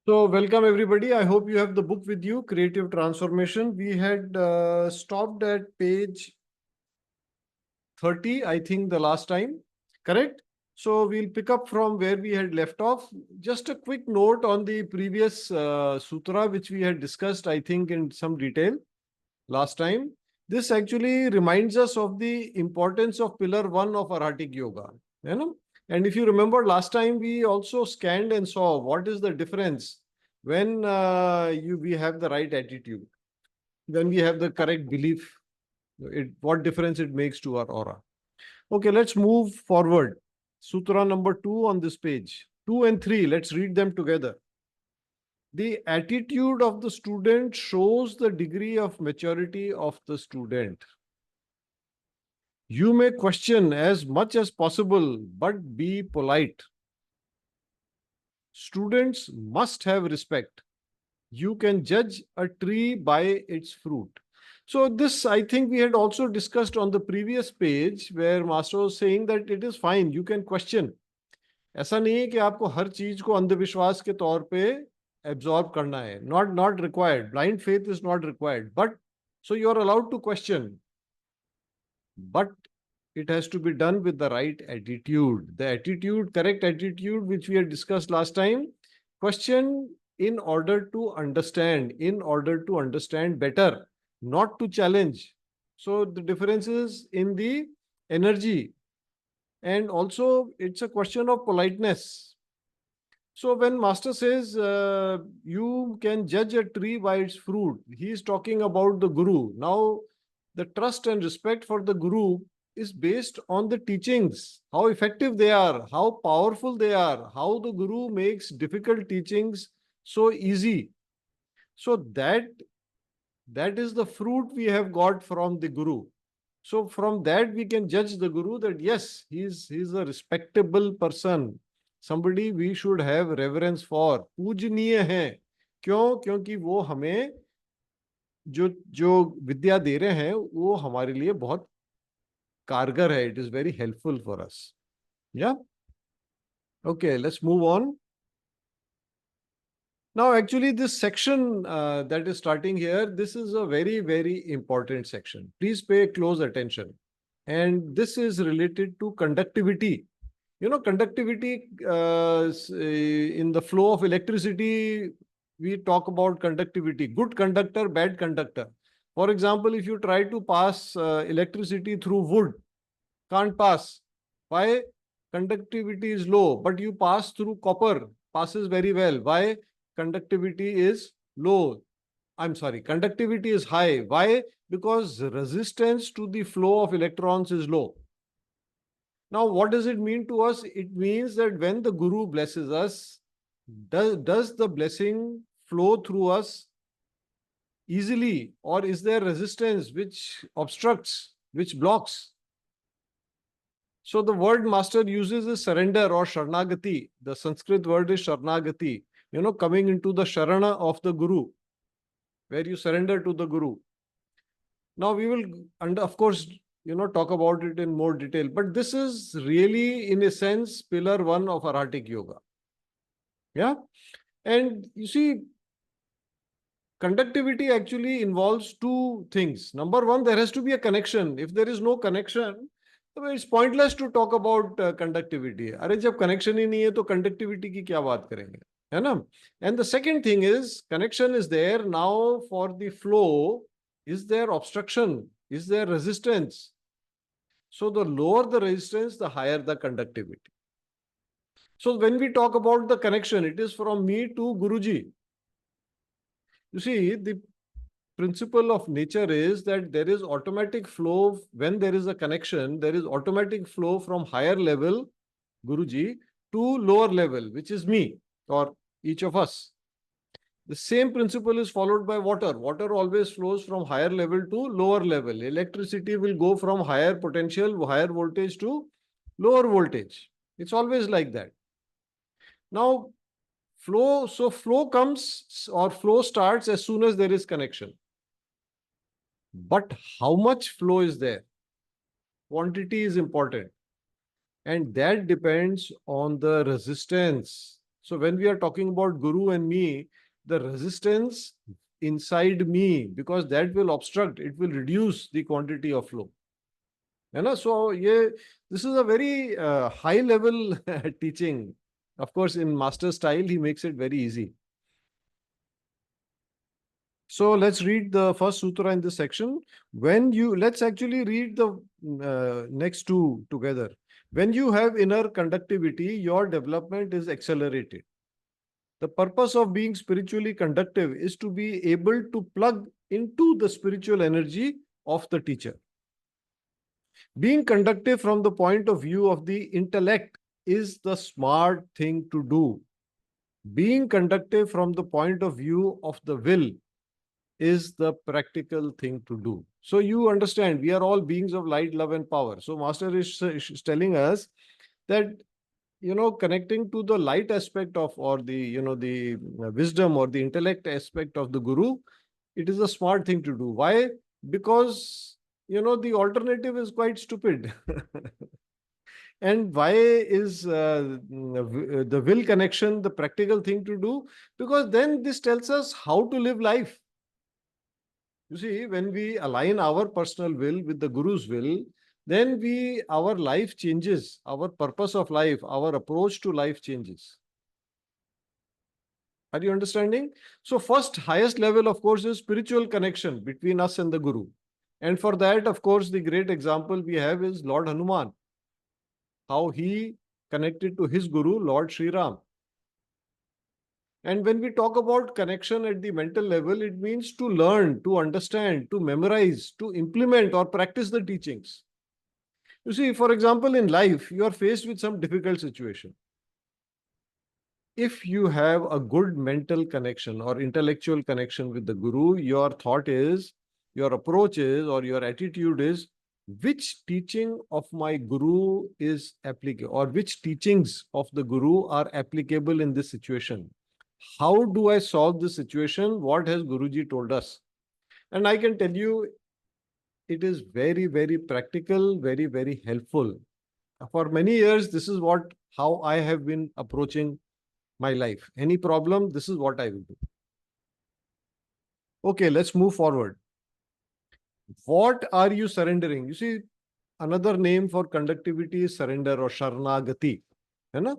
So welcome everybody. I hope you have the book with you, Creative Transformation. We had stopped at page 30, I think the last time, correct? So we'll pick up from where we had left off. Just a quick note on the previous sutra, which we had discussed, I think, in some detail last time. This actually reminds us of the importance of pillar 1 of Arahatic Yoga. You know? And if you remember last time, we also scanned and saw what is the difference when we have the right attitude, when we have the correct belief, what difference it makes to our aura. Okay, let's move forward. Sutra number 2 on this page. 2 and 3, let's read them together. The attitude of the student shows the degree of maturity of the student. You may question as much as possible, but be polite. Students must have respect. You can judge a tree by its fruit. So this, I think we had also discussed on the previous page where Master was saying that it is fine, you can question. ऐसा नहीं है कि आपको हर चीज को अंधविश्वास के तौर पे एब्जॉर्ब करना है. Not required. Blind faith is not required. But so you are allowed to question. But it has to be done with the right attitude. The attitude, correct attitude, which we had discussed last time. Question in order to understand better, not to challenge. So the difference is in the energy. And also it's a question of politeness. So when Master says you can judge a tree by its fruit, he is talking about the Guru. Now, the trust and respect for the Guru is based on the teachings, how effective they are, how powerful they are, how the Guru makes difficult teachings so easy. So that is the fruit we have got from the Guru. So from that we can judge the Guru that yes, he's a respectable person. Somebody we should have reverence for. पूजनीय है. क्यों? क्योंकि वो हमें जो विद्या दे रहे हैं वो हमारे लिए बहुत कारगर है. It is very helpful for us. Yeah? Okay, let's move on. Now, actually, this section that is starting here, this is a very, very important section. Please pay close attention. And this is related to conductivity. You know, conductivity in the flow of electricity, we talk about conductivity. Good conductor, bad conductor. For example, if you try to pass electricity through wood, can't pass. Why? Conductivity is low, but you pass through copper, passes very well. Why? Conductivity is low. I'm sorry, conductivity is high. Why? Because resistance to the flow of electrons is low. Now, what does it mean to us? It means that when the Guru blesses us, does the blessing flow through us easily, or is there resistance which obstructs, which blocks? So the word Master uses is surrender or Sharnagati. The Sanskrit word is Sharnagati. You know, coming into the Sharana of the Guru, where you surrender to the Guru. Now we will, and of course, you know, talk about it in more detail. But this is really, in a sense, pillar 1 of Arahatic Yoga. Yeah? And you see, conductivity actually involves two things. Number one, there has to be a connection. If there is no connection, it's pointless to talk about conductivity. अरे जब connection ही नहीं है तो conductivity की क्या बात करेंगे, है ना? And the second thing is, connection is there. Now for the flow, is there obstruction? Is there resistance? So the lower the resistance, the higher the conductivity. So when we talk about the connection, it is from me to Guruji. You see, the principle of nature is that there is automatic flow. When there is a connection, there is automatic flow from higher level, Guruji, to lower level, which is me or each of us. The same principle is followed by water. Water always flows from higher level to lower level. Electricity will go from higher potential, higher voltage to lower voltage. It's always like that. Now, flow comes or flow starts as soon as there is connection. But how much flow is there? Quantity is important. And that depends on the resistance. So when we are talking about Guru and me, the resistance inside me, because that will obstruct, it will reduce the quantity of flow. है ना? So this is a very high level teaching. Of course, in master style, he makes it very easy. So let's read the first sutra in this section. Let's actually read the next two together. When you have inner conductivity, your development is accelerated. The purpose of being spiritually conductive is to be able to plug into the spiritual energy of the teacher. Being conductive from the point of view of the intellect is the smart thing to do. Being conductive from the point of view of the will is the practical thing to do. So you understand, we are all beings of light, love, and power. So Master is telling us that, connecting to the light aspect of, or the wisdom or the intellect aspect of the Guru, it is a smart thing to do. Why? Because, the alternative is quite stupid. And why is the will connection the practical thing to do? Because then this tells us how to live life. You see, when we align our personal will with the Guru's will, then our life changes, our purpose of life, our approach to life changes. Are you understanding? So first, highest level, of course, is spiritual connection between us and the Guru. And for that, of course, the great example we have is Lord Hanuman, how he connected to his Guru, Lord Sri Ram. And when we talk about connection at the mental level, it means to learn, to understand, to memorize, to implement or practice the teachings. You see, for example, in life, you are faced with some difficult situation. If you have a good mental connection or intellectual connection with the Guru, your thought is, your approach is, or your attitude is, which teaching of my Guru is applicable, or which teachings of the Guru are applicable in this situation? How do I solve this situation? What has Guruji told us? And I can tell you, it is very, very practical, very, very helpful. For many years, this is how I have been approaching my life. Any problem, this is what I will do. Okay, let's move forward. What are you surrendering? You see, another name for conductivity is surrender or Sharanagati. Hai na?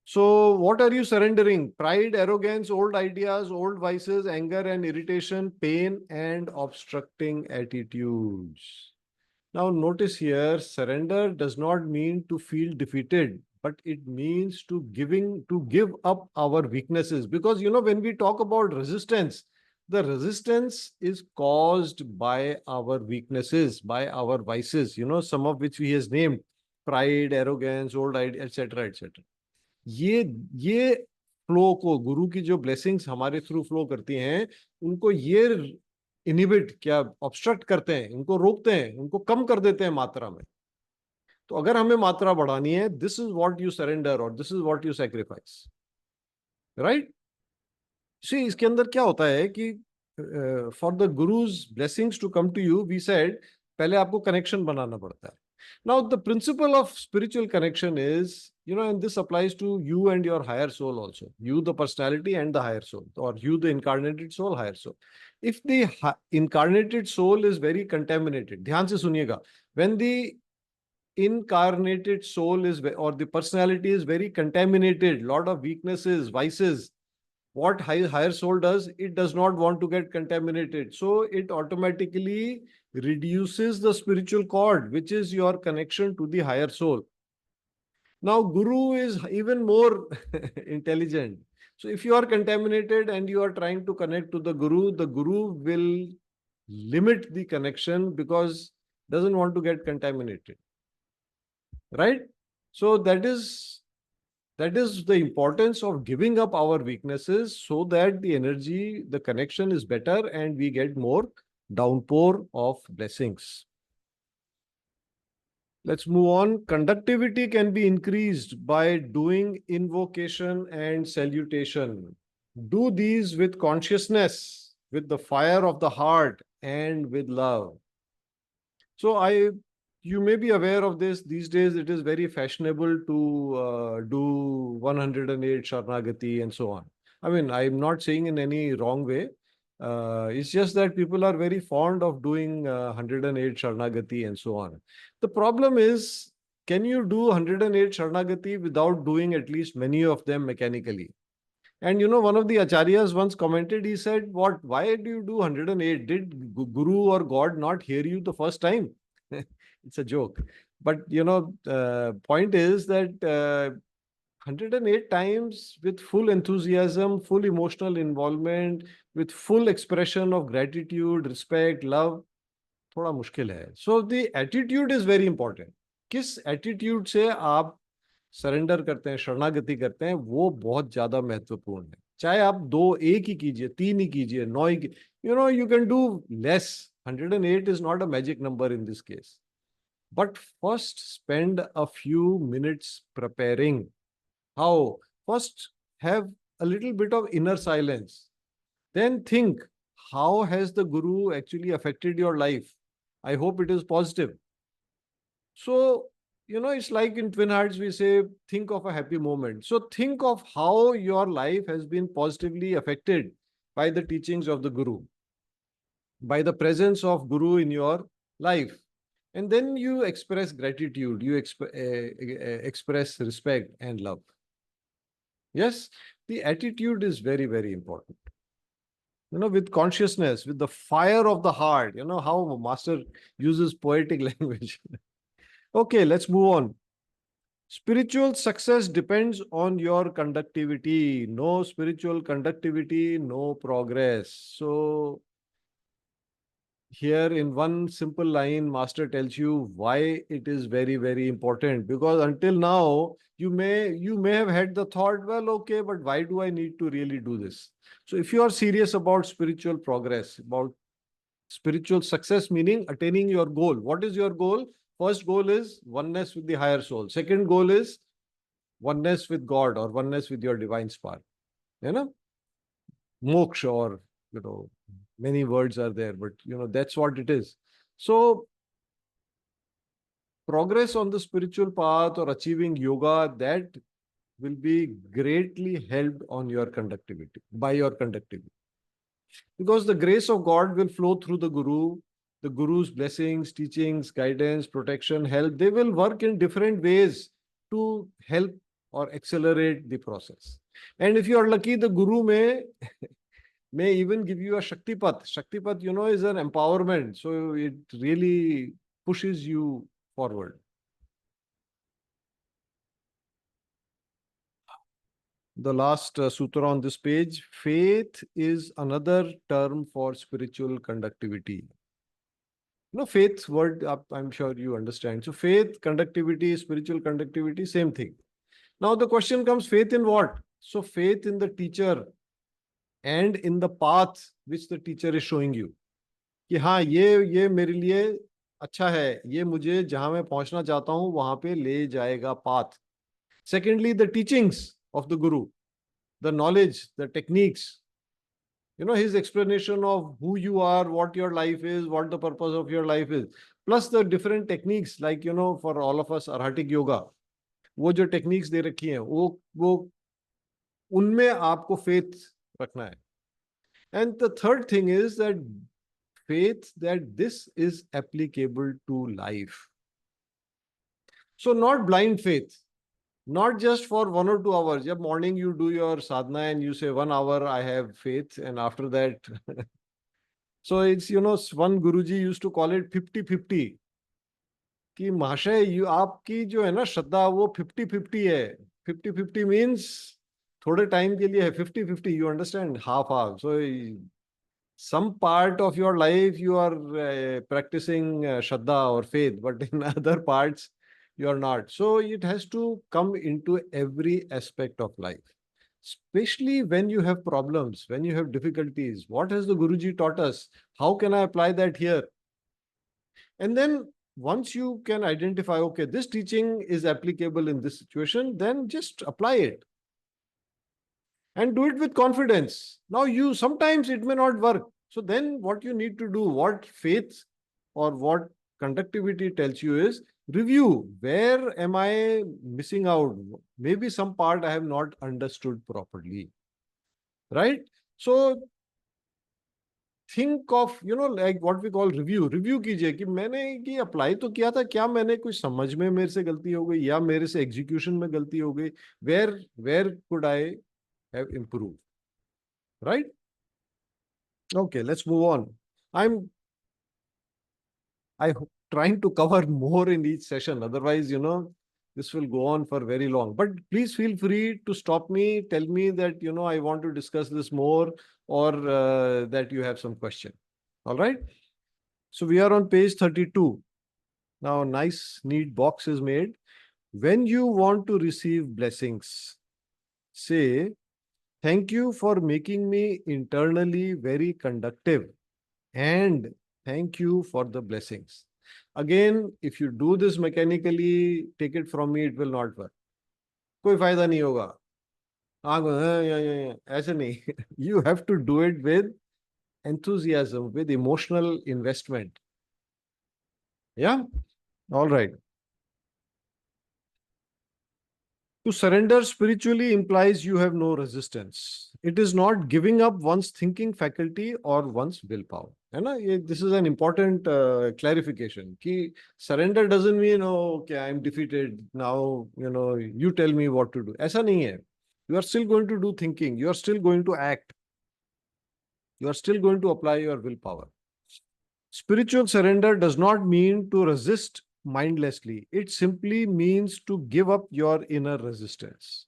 So what are you surrendering? Pride, arrogance, old ideas, old vices, anger and irritation, pain and obstructing attitudes. Now notice here, surrender does not mean to feel defeated, but it means to give up our weaknesses. Because, when we talk about resistance, the resistance is caused by our weaknesses, by our vices, some of which he has named: pride, arrogance, old idea, etc., etc. ये flow को, गुरु की जो blessings हमारे through flow करती हैं, उनको ये inhibit, क्या ऑब्स्ट्रक्ट करते हैं, इनको रोकते हैं, उनको कम कर देते हैं मात्रा में. तो अगर हमें मात्रा बढ़ानी है, this is what you surrender और this is what you sacrifice. Right? See, इसके अंदर क्या होता है कि for the guru's blessings to come to you, we said, पहले आपको कनेक्शन बनाना पड़ता है. Now, the principle of spiritual connection is, and this applies to you and your higher soul also. You, the personality, and the higher soul, or you, the incarnated soul, higher soul. If the incarnated soul is very contaminated, ध्यान से सुनिएगा, when the incarnated soul is, or the personality is very contaminated, lot of weaknesses, vices, what higher soul does, it does not want to get contaminated. So it automatically reduces the spiritual cord, which is your connection to the higher soul. Now, Guru is even more intelligent. So if you are contaminated and you are trying to connect to the Guru will limit the connection because doesn't want to get contaminated. Right? So that is the importance of giving up our weaknesses so that the energy, the connection is better and we get more downpour of blessings. Let's move on. Conductivity can be increased by doing invocation and salutation. Do these with consciousness, with the fire of the heart, and with love. So I You may be aware of this. These days, it is very fashionable to do 108 Sharnagati and so on. I mean, I'm not saying in any wrong way. It's just that people are very fond of doing 108 Sharnagati and so on. The problem is, can you do 108 Sharnagati without doing at least many of them mechanically? And one of the acharyas once commented, he said, "What? Why do you do 108? Did Guru or God not hear you the first time?" It's a joke. But, point is that 108 times with full enthusiasm, full emotional involvement, with full expression of gratitude, respect, love, थोड़ा मुश्किल है. So the attitude is very important. किस attitude से आप surrender करते हैं, शरणागति करते हैं, वो बहुत ज्यादा महत्वपूर्ण है. चाहे आप एक ही कीजिए, 3 ही कीजिए, 9 ही you can do less. 108 is not a magic number in this case. But first spend a few minutes preparing. How? First have a little bit of inner silence. Then think, how has the Guru actually affected your life? I hope it is positive. So, it's like in Twin Hearts, we say, think of a happy moment. So, think of how your life has been positively affected by the teachings of the Guru, by the presence of Guru in your life. And then you express gratitude, you express respect and love. Yes, the attitude is very, very important. With consciousness, with the fire of the heart, how Master uses poetic language. Okay, let's move on. Spiritual success depends on your conductivity. No spiritual conductivity, no progress. So, here in one simple line, Master tells you why it is very, very important. Because until now, you may have had the thought, well, okay, but why do I need to really do this? So if you are serious about spiritual progress, about spiritual success, meaning attaining your goal, what is your goal? First goal is oneness with the higher soul. Second goal is oneness with God or oneness with your divine spark. Moksha, or many words are there, but that's what it is. So progress on the spiritual path or achieving yoga, that will be greatly helped on your conductivity, by your conductivity. Because the grace of God will flow through the Guru's blessings, teachings, guidance, protection, help. They will work in different ways to help or accelerate the process. And if you are lucky, the Guru may even give you a Shaktipat. Shaktipat, is an empowerment. So it really pushes you forward. The last sutra on this page, faith is another term for spiritual conductivity. Faith word, I'm sure you understand. So faith, conductivity, spiritual conductivity, same thing. Now the question comes, faith in what? So faith in the teacher and in the path which the teacher is showing you. कि हाँ, ये मेरे लिए अच्छा है, ये मुझे जहां मैं पहुंचना चाहता हूं वहां पे ले जाएगा path. Secondly, the teachings of the Guru, the knowledge, the techniques, his explanation of who you are, what your life is, what the purpose of your life is, plus the different techniques, like, for all of us, Arhatic yoga, वो जो techniques दे रखी हैं, वो उनमें आपको faith रखना है. And the third thing is that faith that this is applicable to life. So not blind faith, not just for 1 or 2 hours. Jab morning you do your sadhana and you say 1 hour I have faith, and after that so it's, one Guruji used to call it 50-50. कि महाशय, आपकी जो है ना श्रद्धा वो 50-50 है. 50-50 means थोड़े time के लिए है. 50-50, you understand, half. So some part of your life you are practicing Shraddha or faith, but in other parts you are not. So it has to come into every aspect of life, especially when you have problems, when you have difficulties. What has the Guruji taught us? How can I apply that here? And then once you can identify, okay, this teaching is applicable in this situation, then just apply it. And do it with confidence. Now sometimes it may not work. So then what you need to do, what faith or what conductivity tells you is review. Where am I missing out? Maybe some part I have not understood properly, right? So think of, like what we call review कीजिए कि मैंने ये apply तो किया था, क्या मैंने कुछ समझ में मेरे से गलती हो गई, या मेरे से एग्जीक्यूशन में गलती हो गई, where could I have improve, right? Okay, let's move on. I hope trying to cover more in each session. Otherwise, this will go on for very long. But please feel free to stop me, tell me that, I want to discuss this more, or that you have some question. All right. So we are on page 32. Now, nice, neat box is made. When you want to receive blessings, say, thank you for making me internally very conductive, and thank you for the blessings. Again, if you do this mechanically, take it from me, it will not work. कोई फायदा नहीं होगा. ऐसे नहीं. You have to do it with enthusiasm, with emotional investment. Yeah? All right. To surrender spiritually implies you have no resistance. It is not giving up one's thinking faculty or one's willpower. This is an important clarification. Ki surrender doesn't mean, oh, okay, I'm defeated. Now, you tell me what to do. Aisa nahi hai. You are still going to do thinking. You are still going to act. You are still going to apply your willpower. Spiritual surrender does not mean to resist mindlessly. It simply means to give up your inner resistance.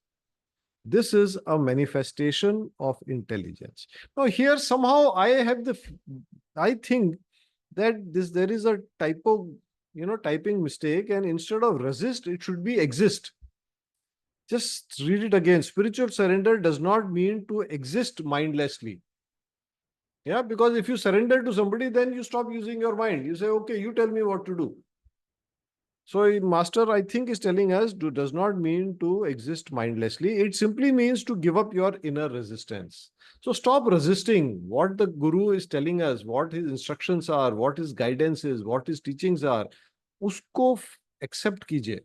This is a manifestation of intelligence. Now, here somehow I think that there is a typing mistake, and instead of resist, it should be exist. Just read it again. Spiritual surrender does not mean to exist mindlessly. Yeah, because if you surrender to somebody, then you stop using your mind. You say, okay, you tell me what to do. So master, I think, is telling us does not mean to exist mindlessly. It simply means to give up your inner resistance. So stop resisting what the guru is telling us, what his instructions are, what his guidance is, what his teachings are. Usko accept कीजिए,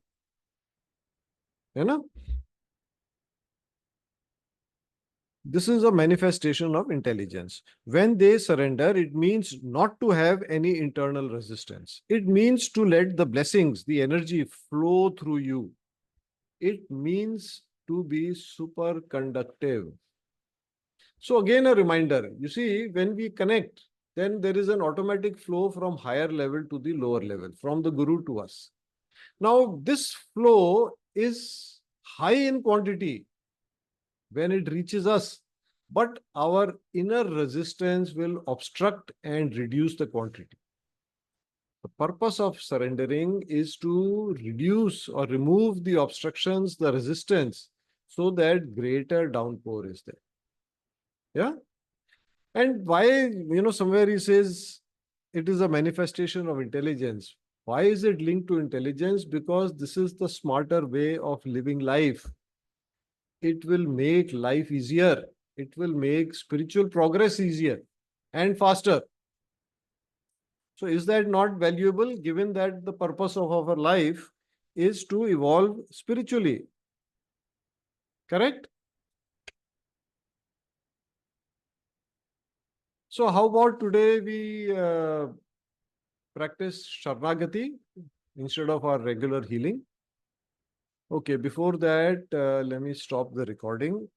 है ना? This is a manifestation of intelligence. When they surrender, it means not to have any internal resistance. It means to let the blessings, the energy flow through you. It means to be super conductive. So again, a reminder, you see, when we connect, then there is an automatic flow from higher level to the lower level, from the guru to us. Now, this flow is high in quantity when it reaches us, but our inner resistance will obstruct and reduce the quantity. The purpose of surrendering is to reduce or remove the obstructions, the resistance, so that greater downpour is there. Yeah? And why, somewhere he says it is a manifestation of intelligence. Why is it linked to intelligence? Because this is the smarter way of living life. It will make life easier. It will make spiritual progress easier and faster. So is that not valuable, given that the purpose of our life is to evolve spiritually? Correct? So how about today we practice Sharnagati instead of our regular healing? Okay, before that, let me stop the recording.